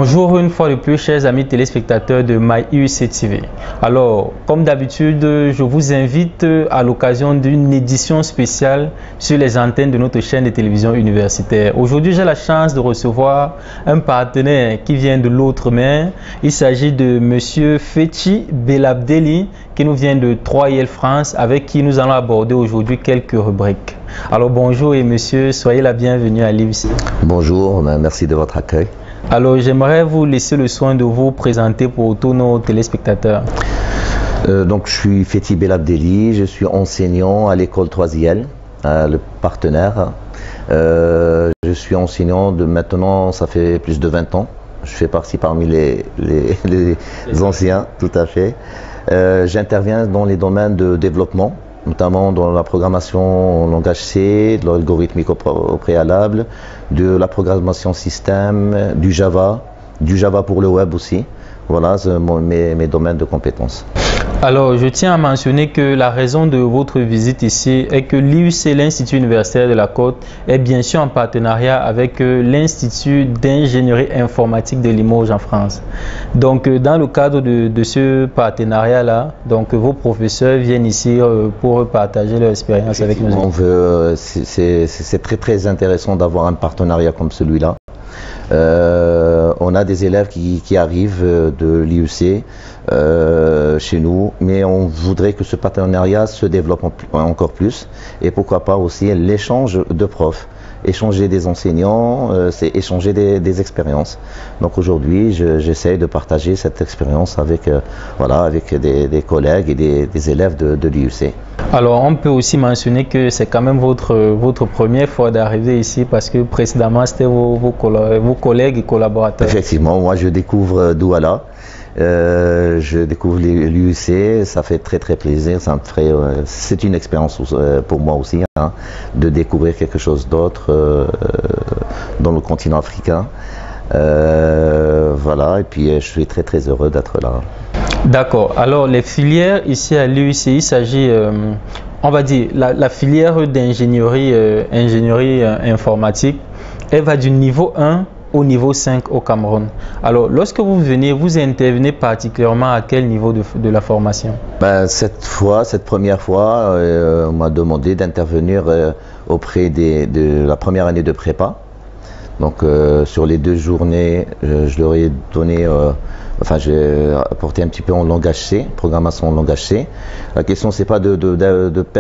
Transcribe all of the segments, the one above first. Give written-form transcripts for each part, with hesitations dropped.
Bonjour une fois de plus, chers amis téléspectateurs de MyUC TV. Alors, comme d'habitude, je vous invite à l'occasion d'une édition spéciale sur les antennes de notre chaîne de télévision universitaire. Aujourd'hui, j'ai la chance de recevoir un partenaire qui vient de l'autre mer. Il s'agit de Monsieur Fethi Belabdeli, qui nous vient de 3IL France, avec qui nous allons aborder aujourd'hui quelques rubriques. Alors, bonjour et monsieur, soyez la bienvenue à l'UC. Bonjour, merci de votre accueil. Alors, j'aimerais vous laisser le soin de vous présenter pour tous nos téléspectateurs. Donc, je suis Fethi Belabdeli, je suis enseignant à l'école 3IL, le partenaire. Je suis enseignant de maintenant, ça fait plus de 20 ans. Je fais partie parmi les anciens, tout à fait. J'interviens dans les domaines de développement, notamment dans la programmation en langage C, de l'algorithmique au préalable, de la programmation système, du Java pour le web aussi. Voilà mes domaines de compétences. Alors, je tiens à mentionner que la raison de votre visite ici est que l'IUC, l'Institut universitaire de la Côte, est bien sûr en partenariat avec l'Institut d'ingénierie informatique de Limoges en France. Donc, dans le cadre de ce partenariat-là, donc vos professeurs viennent ici pour partager leur expérience avec nous. C'est très intéressant d'avoir un partenariat comme celui-là. On a des élèves qui arrivent de l'IUC chez nous, mais on voudrait que ce partenariat se développe encore plus, et pourquoi pas aussi l'échange de profs, échanger des enseignants, c'est échanger des expériences. Donc aujourd'hui, j'essaie de partager cette expérience avec, avec des collègues et des élèves de l'IUC. Alors, on peut aussi mentionner que c'est quand même votre première fois d'arriver ici, parce que précédemment, c'était vos collègues et collaborateurs. Effectivement, moi je découvre Douala. Je découvre l'IUC, ça fait très plaisir, c'est une expérience pour moi aussi, hein, de découvrir quelque chose d'autre dans le continent africain. Voilà, et puis je suis très heureux d'être là. D'accord, alors les filières ici à l'IUC, il s'agit, on va dire, la filière d'ingénierie informatique, elle va du niveau 1 au niveau 5 au Cameroun. Alors, lorsque vous venez, vous intervenez particulièrement à quel niveau de la formation? Cette première fois, on m'a demandé d'intervenir auprès de la première année de prépa. Donc, sur les 2 journées, je leur ai donné, j'ai apporté un petit peu en langage C, programmation en langage C. La question, c'est pas de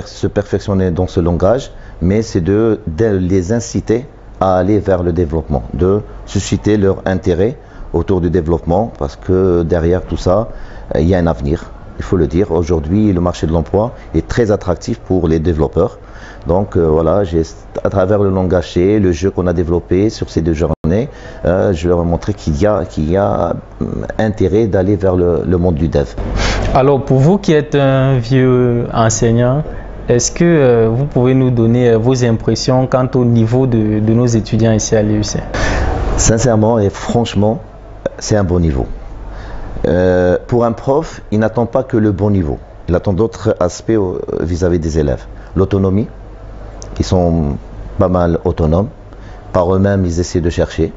se perfectionner dans ce langage, mais c'est de les inciter à aller vers le développement, de susciter leur intérêt autour du développement, parce que derrière tout ça, il y a un avenir, il faut le dire. Aujourd'hui, le marché de l'emploi est très attractif pour les développeurs. Donc voilà, à travers le langage C, le jeu qu'on a développé sur ces 2 journées, je leur ai montré qu'il y a intérêt d'aller vers le monde du dev. Alors, pour vous qui êtes un vieux enseignant, est-ce que vous pouvez nous donner vos impressions quant au niveau de nos étudiants ici à l'IUC? Sincèrement et franchement, c'est un bon niveau. Pour un prof, il n'attend pas que le bon niveau. Il attend d'autres aspects vis-à-vis des élèves. L'autonomie, ils sont pas mal autonomes. Par eux-mêmes, ils essaient de chercher.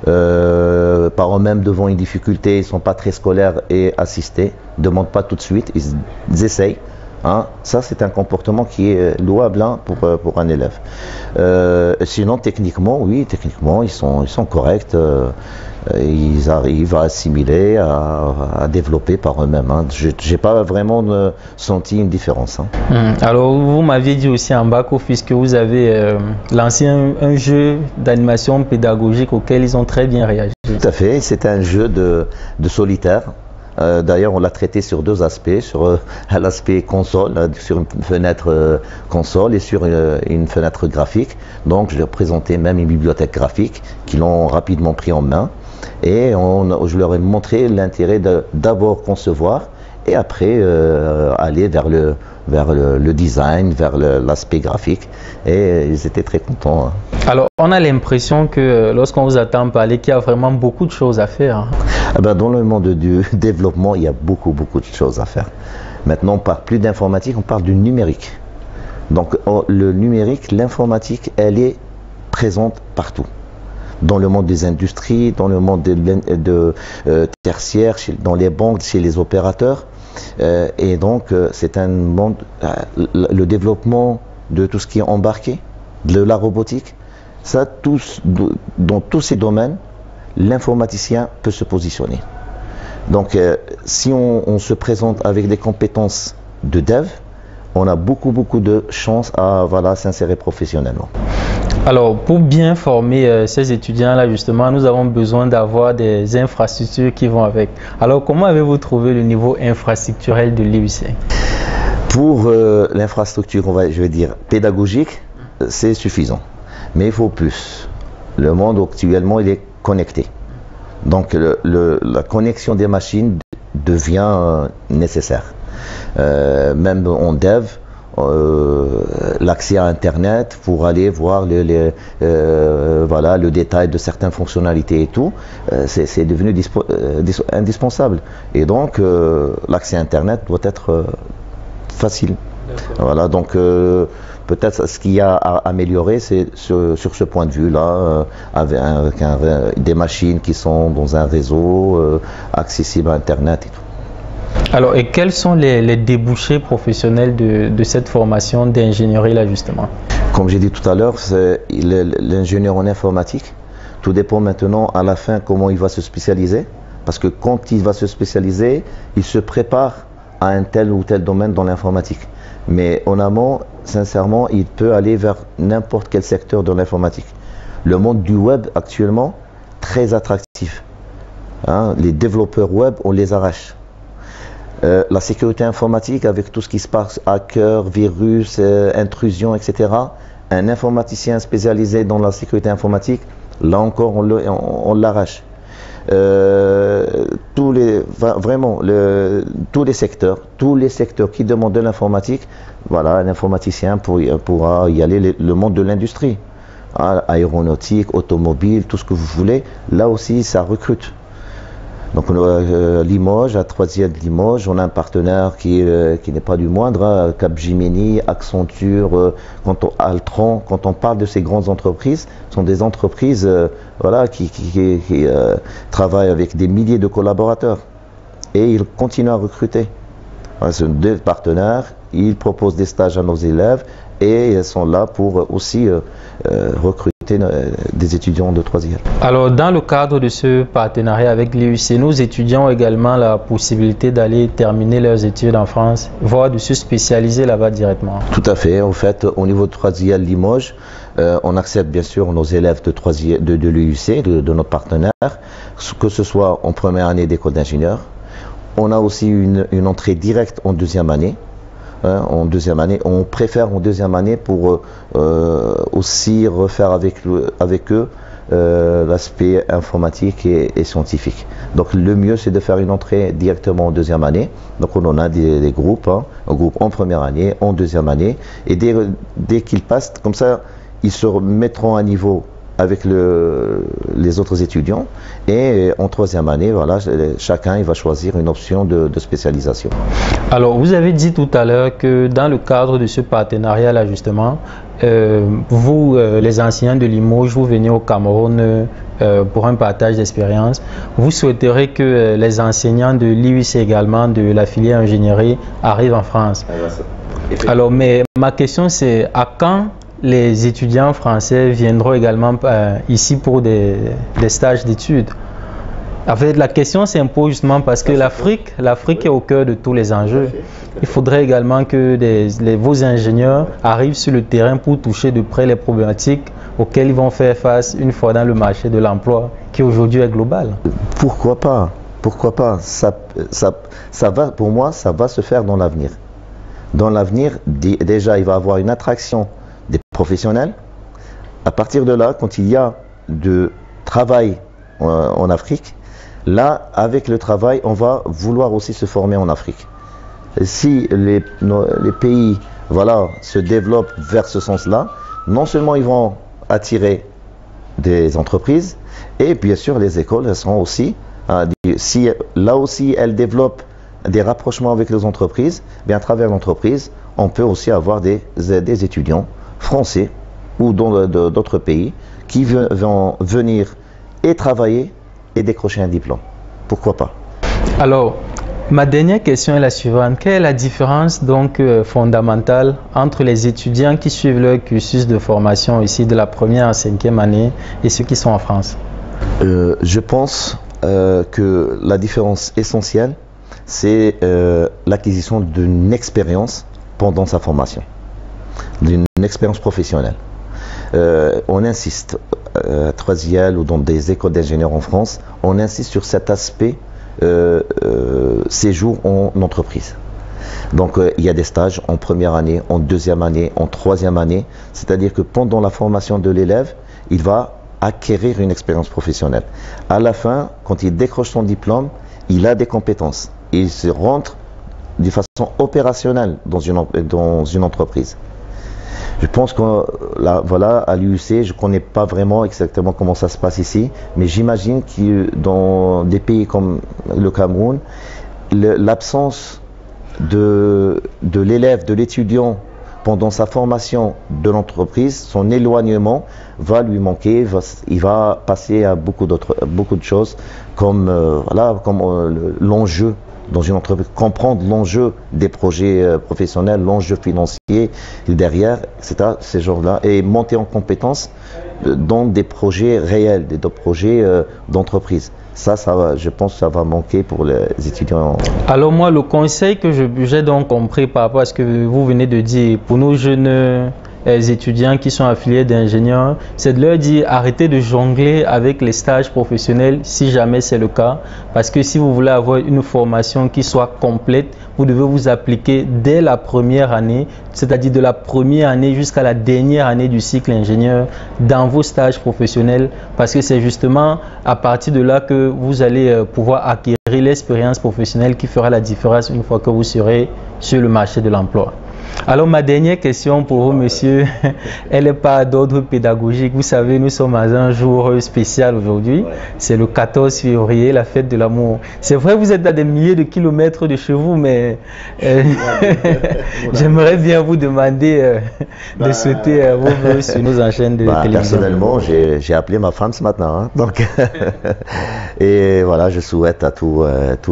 Par eux-mêmes, devant une difficulté, ils ne sont pas très scolaires et assistés. Ils ne demandent pas tout de suite, ils essayent. Hein, ça, c'est un comportement qui est louable, hein, pour un élève. Sinon, techniquement, oui, techniquement, ils sont corrects. Ils arrivent à assimiler, à développer par eux-mêmes. Hein. Je n'ai pas vraiment senti une différence. Hein. Alors, vous m'aviez dit aussi en back-office que vous avez lancé un jeu d'animation pédagogique auquel ils ont très bien réagi. Tout à fait, c'est un jeu de solitaire. D'ailleurs, on l'a traité sur 2 aspects, sur l'aspect console, sur une fenêtre console et sur une fenêtre graphique. Donc, je leur ai présenté même une bibliothèque graphique qu'ils l'ont rapidement pris en main. Et je leur ai montré l'intérêt d'abord concevoir et après aller vers le design, vers l'aspect graphique. Et ils étaient très contents. Hein. Alors, on a l'impression que lorsqu'on vous attend parler, qu'il y a vraiment beaucoup de choses à faire. Hein. Dans le monde du développement, il y a beaucoup de choses à faire. Maintenant, on ne parle plus d'informatique, on parle du numérique. Donc, le numérique, l'informatique, elle est présente partout. dans le monde des industries, dans le monde tertiaire, dans les banques, chez les opérateurs. Et donc, c'est un monde, le développement de tout ce qui est embarqué, de la robotique, ça, dans tous ces domaines, l'informaticien peut se positionner. Donc, si on se présente avec des compétences de dev, on a beaucoup de chances à s'insérer professionnellement. Alors, pour bien former ces étudiants-là, justement, nous avons besoin d'avoir des infrastructures qui vont avec. Alors, comment avez-vous trouvé le niveau infrastructurel de l'IUC? Pour l'infrastructure, je vais dire, pédagogique, c'est suffisant. Mais il faut plus. Le monde actuellement, il est connecté. Donc, la connexion des machines devient nécessaire. Même en dev, l'accès à Internet pour aller voir le détail de certaines fonctionnalités et tout, c'est devenu indispensable. Et donc, l'accès à Internet doit être facile. Voilà, donc peut-être ce qu'il y a à améliorer, c'est sur ce point de vue-là, avec des machines qui sont dans un réseau accessible à Internet et tout. Alors, et quels sont les débouchés professionnels de cette formation d'ingénierie là justement? Comme j'ai dit tout à l'heure, c'est l'ingénieur en informatique. Tout dépend maintenant à la fin comment il va se spécialiser. Parce que quand il va se spécialiser, il se prépare à un tel ou tel domaine dans l'informatique. Mais en amont, sincèrement, il peut aller vers n'importe quel secteur de l'informatique. Le monde du web actuellement, très attractif. Hein, les développeurs web, on les arrache. La sécurité informatique avec tout ce qui se passe, hackers, virus, intrusions, etc. Un informaticien spécialisé dans la sécurité informatique, là encore on l'arrache. Tous les secteurs qui demandent de l'informatique, voilà, un informaticien pourra y aller. Le monde de l'industrie, aéronautique, automobile, tout ce que vous voulez, là aussi ça recrute. Donc Limoges, à 3e de Limoges, on a un partenaire qui n'est pas du moindre, Capgemini, Accenture, Altran. Quand on parle de ces grandes entreprises, ce sont des entreprises qui travaillent avec des milliers de collaborateurs. Et ils continuent à recruter. Voilà, ce sont deux partenaires, ils proposent des stages à nos élèves et ils sont là pour aussi recruter des étudiants de 3e. Alors, dans le cadre de ce partenariat avec l'IUC, nos étudiants ont également la possibilité d'aller terminer leurs études en France, voire de se spécialiser là-bas directement. Tout à fait. En fait, au niveau de 3e Limoges, on accepte bien sûr nos élèves de l'IUC, de notre partenaire, que ce soit en première année d'école d'ingénieur. On a aussi une entrée directe en 2e année. En 2e année, on préfère en 2e année pour aussi refaire avec eux l'aspect informatique et scientifique. Donc le mieux c'est de faire une entrée directement en 2e année. Donc on en a des groupes, un groupe en première année, en 2e année, et dès qu'ils passent, comme ça, ils se mettront à niveau avec les autres étudiants, et en 3e année, voilà, chacun il va choisir une option de spécialisation. Alors, vous avez dit tout à l'heure que dans le cadre de ce partenariat-là, justement, vous, les enseignants de Limoges, vous venez au Cameroun pour un partage d'expérience. Vous souhaiterez que les enseignants de l'IUC également, de la filière ingénierie, arrivent en France. Alors, mais ma question c'est, à quand les étudiants français viendront également ici pour des stages d'études? En fait, la question s'impose justement parce que l'Afrique est au cœur de tous les enjeux. Il faudrait également que vos ingénieurs arrivent sur le terrain pour toucher de près les problématiques auxquelles ils vont faire face une fois dans le marché de l'emploi qui aujourd'hui est global. Pourquoi pas? Pourquoi pas? Ça va, pour moi, ça va se faire dans l'avenir. Dans l'avenir, déjà, il va y avoir une attraction des professionnels. À partir de là, quand il y a de travail en Afrique, là, avec le travail, on va vouloir aussi se former en Afrique. Si les pays se développent vers ce sens-là, non seulement ils vont attirer des entreprises, et bien sûr les écoles elles seront aussi, si là aussi elles développent des rapprochements avec les entreprises, bien à travers l'entreprise, on peut aussi avoir des étudiants français ou dans d'autres pays qui vont venir et travailler et décrocher un diplôme. Pourquoi pas? Alors, ma dernière question est la suivante. Quelle est la différence donc fondamentale entre les étudiants qui suivent leur cursus de formation ici de la première à 5e année et ceux qui sont en France? Je pense que la différence essentielle, c'est l'acquisition d'une expérience pendant sa formation, d'une expérience professionnelle. On insiste, à 3e ou dans des écoles d'ingénieurs en France, on insiste sur cet aspect séjour en entreprise. Donc il y a des stages en première année, en 2e année, en 3e année, c'est-à-dire que pendant la formation de l'élève, il va acquérir une expérience professionnelle. À la fin, quand il décroche son diplôme, il a des compétences. Il se rentre de façon opérationnelle dans une entreprise. Je pense que voilà, à l'UEC, je ne connais pas vraiment exactement comment ça se passe ici, mais j'imagine que dans des pays comme le Cameroun, l'absence de l'élève, de l'étudiant pendant sa formation de l'entreprise, son éloignement va lui manquer, il va passer à beaucoup de choses comme, l'enjeu dans une entreprise, comprendre l'enjeu des projets professionnels, l'enjeu financier derrière, etc., ces genres-là, et monter en compétence dans des projets réels, des projets d'entreprise. Ça je pense que ça va manquer pour les étudiants. Alors moi, le conseil que j'ai donc compris par rapport à ce que vous venez de dire, pour nos jeunes étudiants qui sont affiliés d'ingénieurs, c'est de leur dire arrêtez de jongler avec les stages professionnels si jamais c'est le cas, parce que si vous voulez avoir une formation qui soit complète, vous devez vous appliquer dès la première année, c'est-à-dire de la première année jusqu'à la dernière année du cycle ingénieur dans vos stages professionnels, parce que c'est justement à partir de là que vous allez pouvoir acquérir l'expérience professionnelle qui fera la différence une fois que vous serez sur le marché de l'emploi. Alors ma dernière question pour vous, monsieur, elle n'est pas d'ordre pédagogique. Vous savez, nous sommes à un jour spécial aujourd'hui. C'est le 14 février, la fête de l'amour. C'est vrai, vous êtes à des milliers de kilomètres de chez vous, mais j'aimerais bien vous demander de souhaiter vos vœux sur nos enchaînes de télévision. Personnellement, j'ai appelé ma femme ce matin. Hein, donc et voilà, je souhaite à tous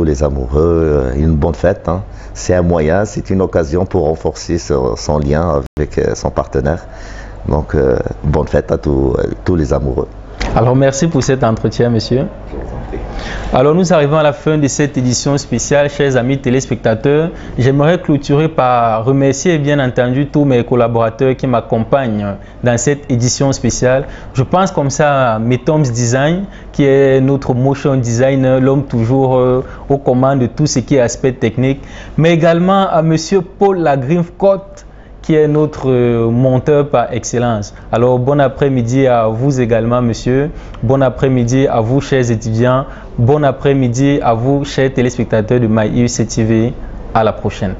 les amoureux une bonne fête. Hein. C'est un moyen, c'est une occasion pour renforcer son lien avec son partenaire. Donc, bonne fête à tous les amoureux. Alors, merci pour cet entretien, monsieur. Alors, nous arrivons à la fin de cette édition spéciale, chers amis téléspectateurs. J'aimerais clôturer par remercier bien entendu tous mes collaborateurs qui m'accompagnent dans cette édition spéciale. Je pense comme ça à Metoms Design, qui est notre motion designer, l'homme toujours aux commandes de tout ce qui est aspect technique, mais également à monsieur Paul Lagrive-Côte, qui est notre monteur par excellence. Alors, bon après-midi à vous également, monsieur. Bon après-midi à vous, chers étudiants. Bon après-midi à vous, chers téléspectateurs de MyUC TV. À la prochaine.